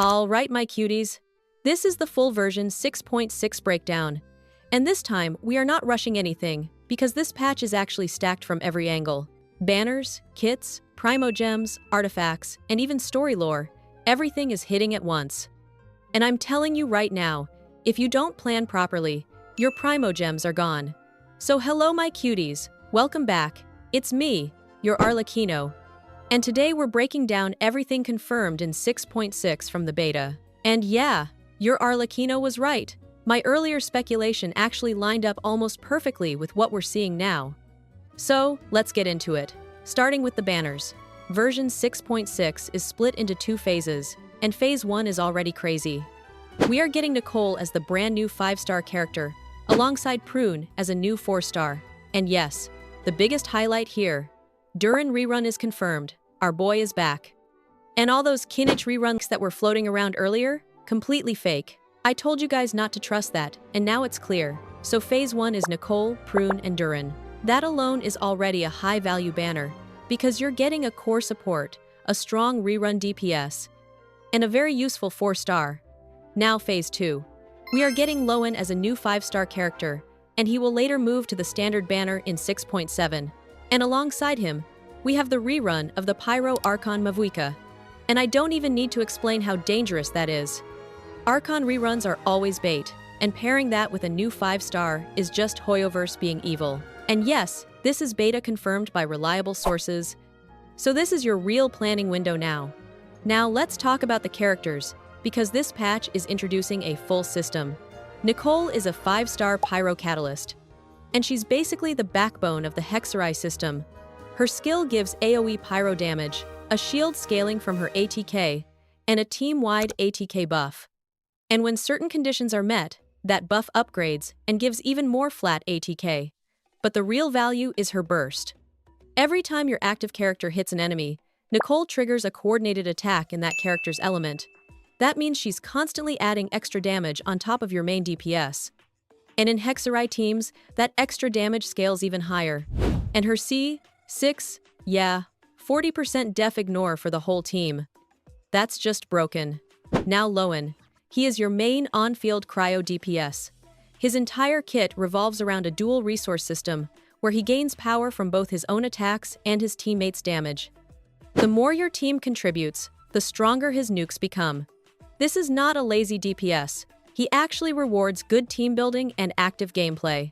All right, my cuties. This is the full version 6.6 breakdown. And this time, we are not rushing anything, because this patch is actually stacked from every angle. Banners, kits, primogems, artifacts, and even story lore, everything is hitting at once. And I'm telling you right now, if you don't plan properly, your primogems are gone. So hello my cuties, welcome back. It's me, your Arlecchino. And today we're breaking down everything confirmed in 6.6 from the beta. And yeah, your Arlecchino was right. My earlier speculation actually lined up almost perfectly with what we're seeing now. So, let's get into it. Starting with the banners. Version 6.6 is split into two phases, and phase 1 is already crazy. We are getting Nicole as the brand new 5-star character, alongside Prune as a new 4-star. And yes, the biggest highlight here, Duran rerun is confirmed. Our boy is back. And all those Kinich reruns that were floating around earlier? Completely fake. I told you guys not to trust that, and now it's clear. So phase 1 is Nicole, Prune, and Duran. That alone is already a high-value banner, because you're getting a core support, a strong rerun DPS, and a very useful 4-star. Now phase 2. We are getting Lowen as a new 5-star character, and he will later move to the standard banner in 6.7. And alongside him, we have the rerun of the Pyro Archon Mavuika. And I don't even need to explain how dangerous that is. Archon reruns are always bait, and pairing that with a new 5-star is just Hoyoverse being evil. And yes, this is beta confirmed by reliable sources. So this is your real planning window now. Now let's talk about the characters, because this patch is introducing a full system. Nicole is a 5-star Pyro Catalyst, and she's basically the backbone of the Hexerai system. Her skill gives AoE Pyro damage, a shield scaling from her ATK, and a team-wide ATK buff. And when certain conditions are met, that buff upgrades and gives even more flat ATK. But the real value is her burst. Every time your active character hits an enemy, Nicole triggers a coordinated attack in that character's element. That means she's constantly adding extra damage on top of your main DPS. And in Hexerai teams, that extra damage scales even higher. And her C6, yeah, 40% def ignore for the whole team. That's just broken. Now Lowen. He is your main on-field cryo DPS. His entire kit revolves around a dual resource system, where he gains power from both his own attacks and his teammates' damage. The more your team contributes, the stronger his nukes become. This is not a lazy DPS. He actually rewards good team building and active gameplay.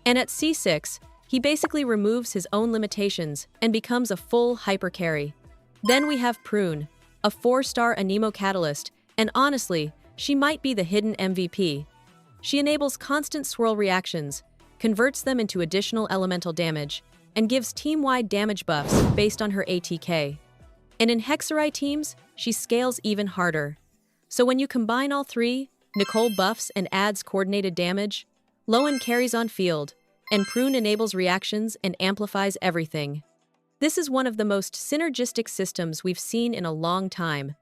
And at C6, he basically removes his own limitations and becomes a full hyper carry. Then we have Prune, a 4-star Anemo Catalyst, and honestly, she might be the hidden MVP. She enables constant swirl reactions, converts them into additional elemental damage, and gives team-wide damage buffs based on her ATK. And in Hexerai teams, she scales even harder. So when you combine all three, Nicole buffs and adds coordinated damage, Lowen carries on field, and Prune enables reactions and amplifies everything. This is one of the most synergistic systems we've seen in a long time.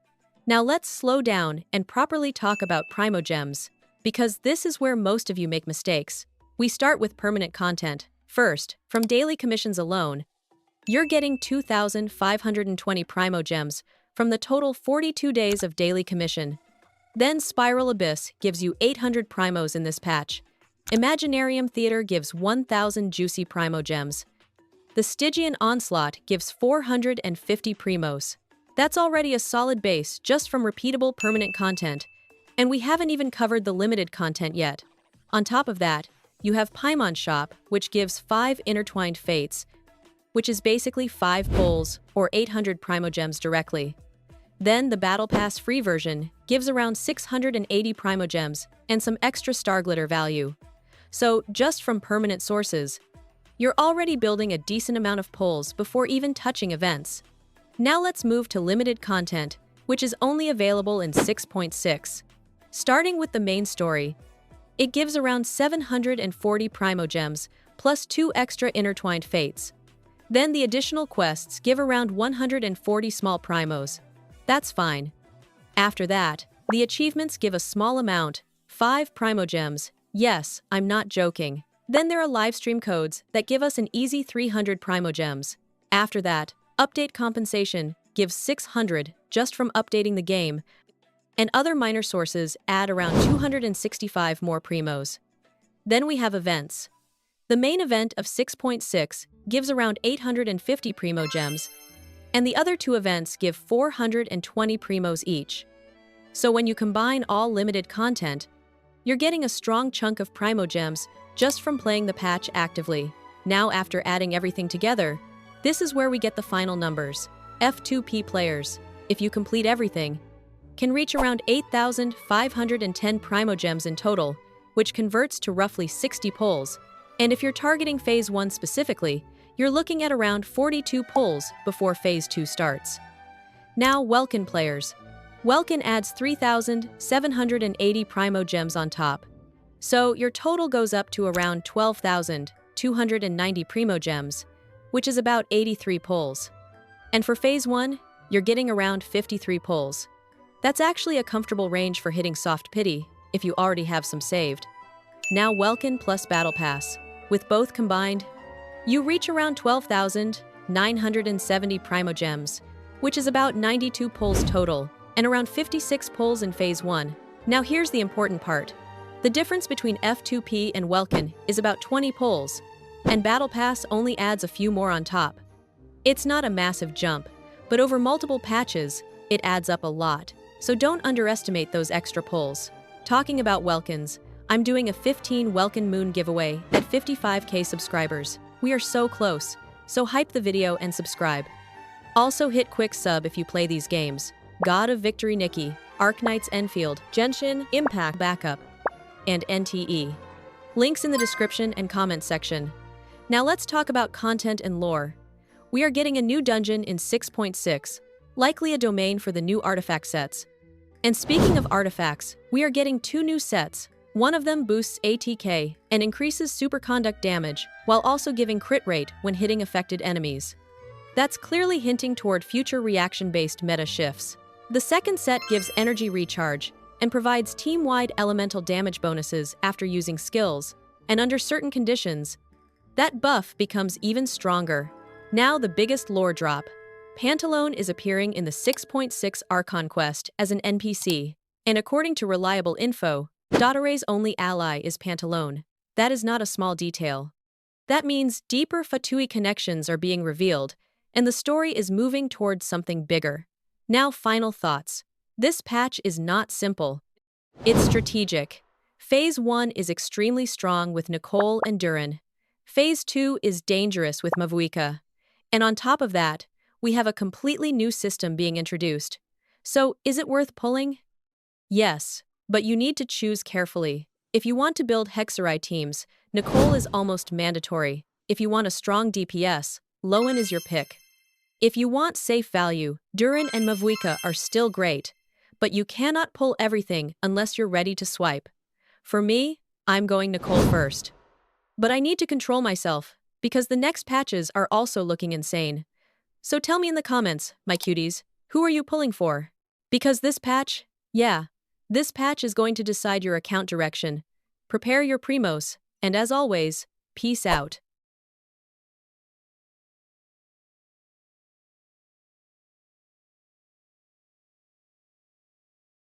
Now let's slow down and properly talk about primogems, because this is where most of you make mistakes. We start with permanent content. First, from daily commissions alone, you're getting 2,520 primogems from the total 42 days of daily commission. Then Spiral Abyss gives you 800 primos in this patch. Imaginarium Theater gives 1,000 juicy primogems. The Stygian Onslaught gives 450 primos. That's already a solid base just from repeatable permanent content. And we haven't even covered the limited content yet. On top of that, you have Paimon Shop, which gives 5 Intertwined Fates, which is basically 5 pulls or 800 primogems directly. Then the Battle Pass free version gives around 680 primogems and some extra star glitter value. So, just from permanent sources, you're already building a decent amount of pulls before even touching events. Now let's move to limited content, which is only available in 6.6. Starting with the main story, it gives around 740 primogems plus 2 extra intertwined fates. Then the additional quests give around 140 small primos. That's fine. After that, the achievements give a small amount, 5 primogems. Yes, I'm not joking. Then there are livestream codes that give us an easy 300 primogems. After that, update compensation gives 600 just from updating the game. and other minor sources add around 265 more primos. Then we have events. The main event of 6.6 gives around 850 primo gems, and the other two events give 420 primos each. So when you combine all limited content, you're getting a strong chunk of primo gems just from playing the patch actively. Now after adding everything together, this is where we get the final numbers. F2P players, if you complete everything, can reach around 8,510 primogems in total, which converts to roughly 60 pulls. And if you're targeting Phase 1 specifically, you're looking at around 42 pulls before Phase 2 starts. Now Welkin players. Welkin adds 3,780 primogems on top. So your total goes up to around 12,290 primogems, which is about 83 pulls. And for Phase 1, you're getting around 53 pulls. That's actually a comfortable range for hitting Soft Pity, if you already have some saved. Now Welkin plus Battle Pass. With both combined, you reach around 12,970 primogems, which is about 92 pulls total, and around 56 pulls in Phase 1. Now here's the important part. The difference between F2P and Welkin is about 20 pulls, and Battle Pass only adds a few more on top. It's not a massive jump, but over multiple patches, it adds up a lot, so don't underestimate those extra pulls. Talking about Welkins, I'm doing a 15 Welkin Moon giveaway at 55k subscribers. We are so close, so hype the video and subscribe. Also hit quick sub if you play these games. God of Victory Nikki, Arknights Enfield, Genshin, Impact Backup, and NTE. Links in the description and comment section. Now let's talk about content and lore. We are getting a new dungeon in 6.6, likely a domain for the new artifact sets. And speaking of artifacts, we are getting two new sets. One of them boosts ATK and increases superconduct damage, while also giving crit rate when hitting affected enemies. That's clearly hinting toward future reaction-based meta shifts. The second set gives energy recharge and provides team-wide elemental damage bonuses after using skills, and under certain conditions, that buff becomes even stronger. Now the biggest lore drop. Pantalone is appearing in the 6.6 Archon quest as an NPC, and according to reliable info, Dotare's only ally is Pantalone. That is not a small detail. That means deeper Fatui connections are being revealed, and the story is moving towards something bigger. Now final thoughts. This patch is not simple. It's strategic. Phase 1 is extremely strong with Nicole and Durin. Phase 2 is dangerous with Mavuika. And on top of that, we have a completely new system being introduced. So, is it worth pulling? Yes, but you need to choose carefully. If you want to build Hexerai teams, Nicole is almost mandatory. If you want a strong DPS, Lowen is your pick. If you want safe value, Durin and Mavuika are still great, but you cannot pull everything unless you're ready to swipe. For me, I'm going Nicole first. But I need to control myself, because the next patches are also looking insane. So tell me in the comments, my cuties, who are you pulling for? Because this patch, this patch is going to decide your account direction. Prepare your primos, and as always, peace out.